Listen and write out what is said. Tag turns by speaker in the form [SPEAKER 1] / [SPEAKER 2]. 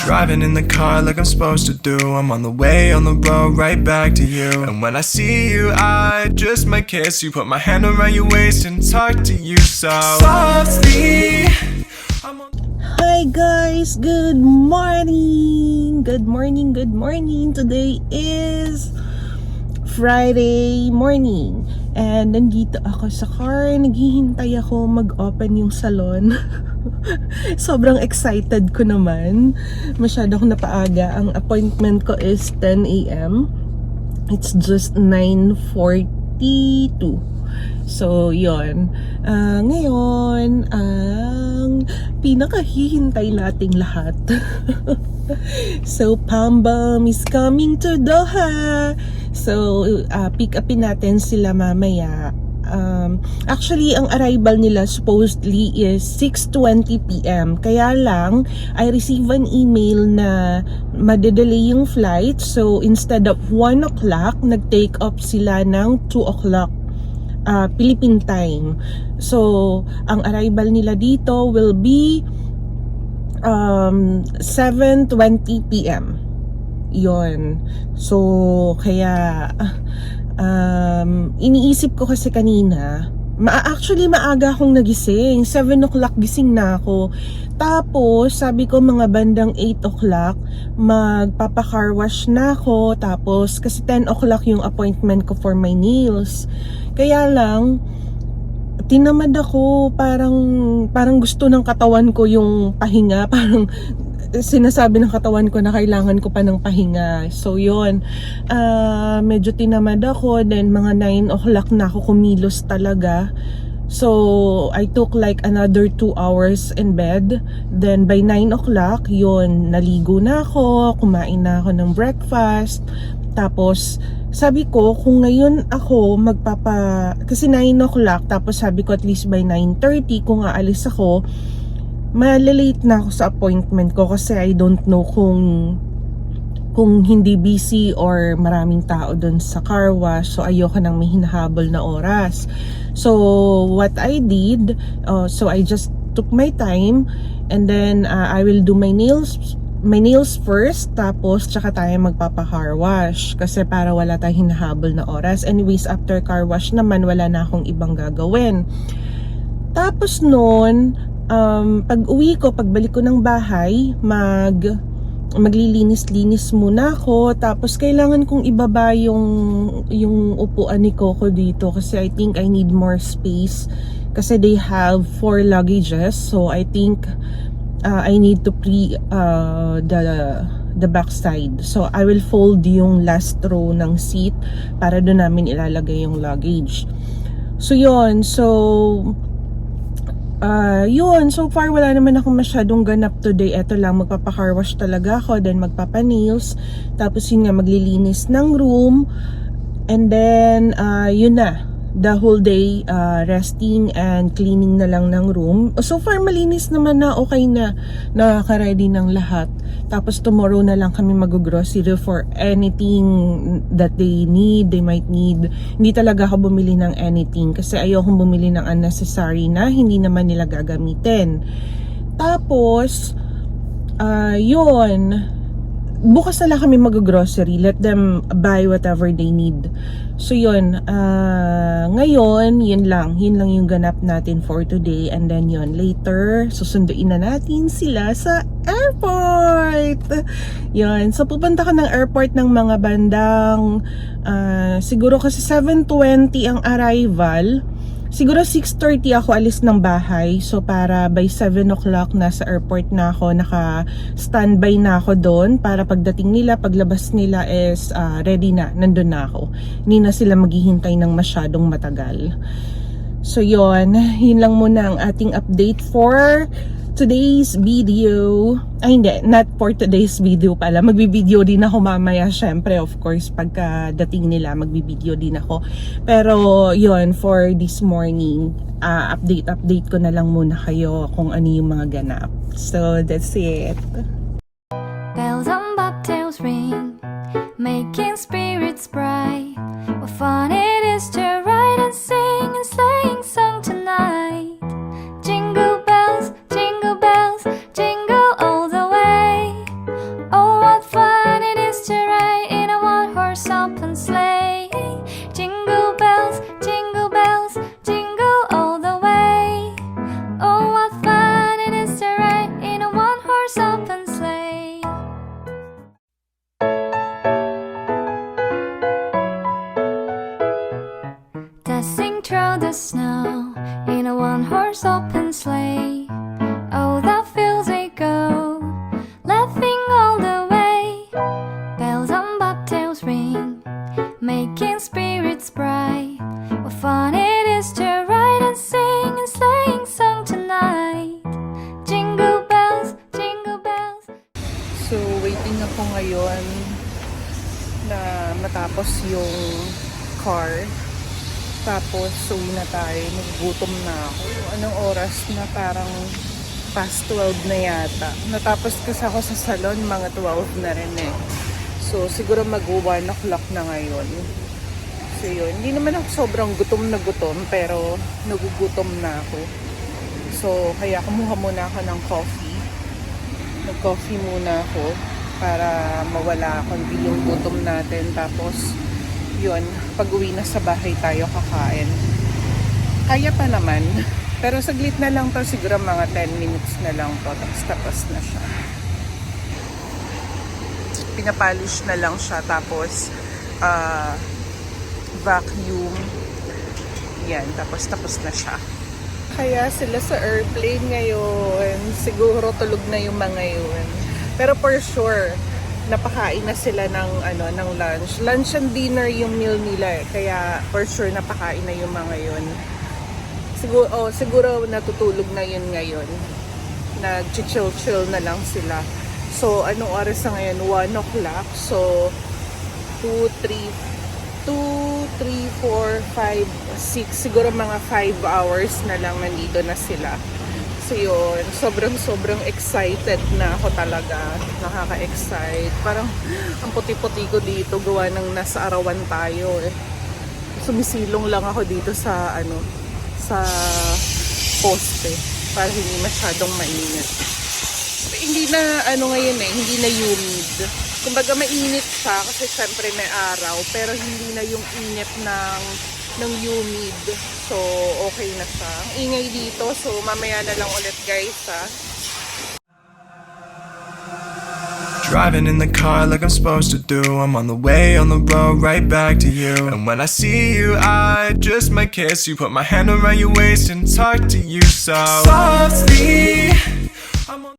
[SPEAKER 1] Driving in the car like I'm supposed to do. I'm on the way on the road right back to you. And when I see you I just might kiss you. Put my hand around your waist and talk to you so softly.
[SPEAKER 2] Hi guys, good morning. Good morning, good morning. Today is Friday morning. And nandito ako sa car. Naghihintay ako mag-open yung salon. Sobrang excited ko naman. Masyado akong napaaga. Ang appointment ko is 10 a.m. It's just 9:42. So, yon. Ngayon, ang pinakahihintay nating lahat. So, Pambam is coming to Doha. So, pick upin natin sila mamaya. Actually, ang arrival nila supposedly is 6:20 p.m. Kaya lang, I receive an email na madedelay yung flight. So, instead of 1 o'clock, nag-take off sila ng 2 o'clock. Philippine time. So, ang arrival nila dito will be 7:20 p.m. Yon. So, kaya iniisip ko kasi kanina, actually maaga akong nagising. 7 o'clock gising na ako. Tapos, sabi ko mga bandang 8 o'clock, magpapa-car wash na ako. Tapos, kasi 10 o'clock yung appointment ko for my nails. Kaya lang, tinamad ako, parang gusto ng katawan ko yung pahinga, parang sinasabi ng katawan ko na kailangan ko pa ng pahinga. So yun, medyo tinamad ako, then mga 9 o'clock na ako kumilos talaga. So I took like another 2 hours in bed. Then by 9 o'clock, yun, naligo na ako, kumain na ako ng breakfast. Tapos sabi ko, kung ngayon ako kasi 9 o'clock, tapos sabi ko at least by 9:30 kung aalis ako, malalate na ako sa appointment ko kasi I don't know kung hindi busy or maraming tao dun sa car wash. So ayoko nang may hinahabol na oras. So what I did, so I just took my time and then I will do my nails first, tapos tsaka tayo magpapa-car wash kasi para wala tayong hinahabol na oras. Anyways, after car wash naman, wala na akong ibang gagawin. Tapos noon, pag uwi ko, pagbalik ko ng bahay, maglilinis-linis muna ako. Tapos kailangan kong ibaba yung upuan ni Coco dito kasi I think I need more space kasi they have 4 luggages. So I think I need to the back side. So I will fold yung last row ng seat para doon namin ilalagay yung luggage. So yun, so far wala naman ako masyadong ganap today. Eto lang, magpapa-car wash talaga ako, then magpapa-nails, tapos yun nga, maglilinis ng room, and then yun na, the whole day resting and cleaning na lang ng room. So far malinis naman na, okay na, nakaka-ready ng lahat. Tapos tomorrow na lang kami mag-grocery for anything that they might need. Hindi talaga ako bumili ng anything kasi ayokong bumili ng unnecessary na hindi naman nila gagamitin. Tapos yun, bukas na lang kami mag-grocery. Let them buy whatever they need. So yun, ngayon, yun lang yung ganap natin for today. And then yun, later, susunduin na natin sila sa airport. Yun, so pupunta ka ng airport ng mga bandang, siguro kasi 7:20 ang arrival. Siguro 6:30 ako alis ng bahay. So para by 7 o'clock nasa airport na ako, naka-standby na ako doon para pagdating nila, paglabas nila is ready na, nandun na ako. Hindi na sila maghihintay ng masyadong matagal. So yun lang muna ang ating update for today's video. Ay hindi, not for today's video pala. Magbibideo din ako mamaya, syempre, of course, pagka-dating nila, magbibideo din ako. Pero yun, for this morning, update ko na lang muna kayo kung ano yung mga ganap. So that's it.
[SPEAKER 3] Bells and bobtails ring, making spirits bright. What fun it is to ride and sing a sleighing song tonight. Jingle bells, jingle all the way.
[SPEAKER 2] ngayon na matapos yung car. Tapos uwi na tayo. Nagugutom na ako. Anong oras na? Parang past 12 na yata. Natapos kasi ako sa salon, mga 12 na rin eh. So siguro mag-1 o'clock na ngayon. So yun, hindi naman ako sobrang gutom na gutom, pero nagugutom na ako. So kaya kumuha muna ako ng coffee. Nag-coffee muna ako para mawala konti yung gutom natin. Tapos yun, pag uwi na sa bahay tayo kakain. Kaya pa naman. Pero saglit na lang to, siguro mga 10 minutes na lang to. Tapos na siya. Pinapolish na lang siya. Tapos vacuum. Yan, tapos na siya. Kaya sila sa airplane ngayon. Siguro tulog na yung mga yun. Pero for sure, napakain na sila ng ng lunch. Lunch and dinner yung meal nila eh. Kaya for sure napakain na yung mga yun. Siguro natutulog na yun ngayon. Nag-chill na lang sila. So anong oras na ngayon? 1 o'clock. So 2, 3, 4, 5, 6. Siguro mga 5 hours na lang nandito na sila. So yun, sobrang excited na ako talaga. Nakaka-excite. Parang ang puti-puti ko dito, gawa ng nasa arawan tayo eh. Sumisilong lang ako dito sa sa poste para hindi masyadong mainit. Hindi na ngayon eh, hindi na humid. Kumbaga mainit siya kasi syempre may araw, pero hindi na yung init ng humid. So, okay na siya. Ang ingay dito. So, mamaya na lang ulit guys ha.
[SPEAKER 1] Driving in the car like I'm supposed to do. I'm on the way on the road right back to you. And when I see you, I just might kiss you. Put my hand around your waist and talk to you so softly.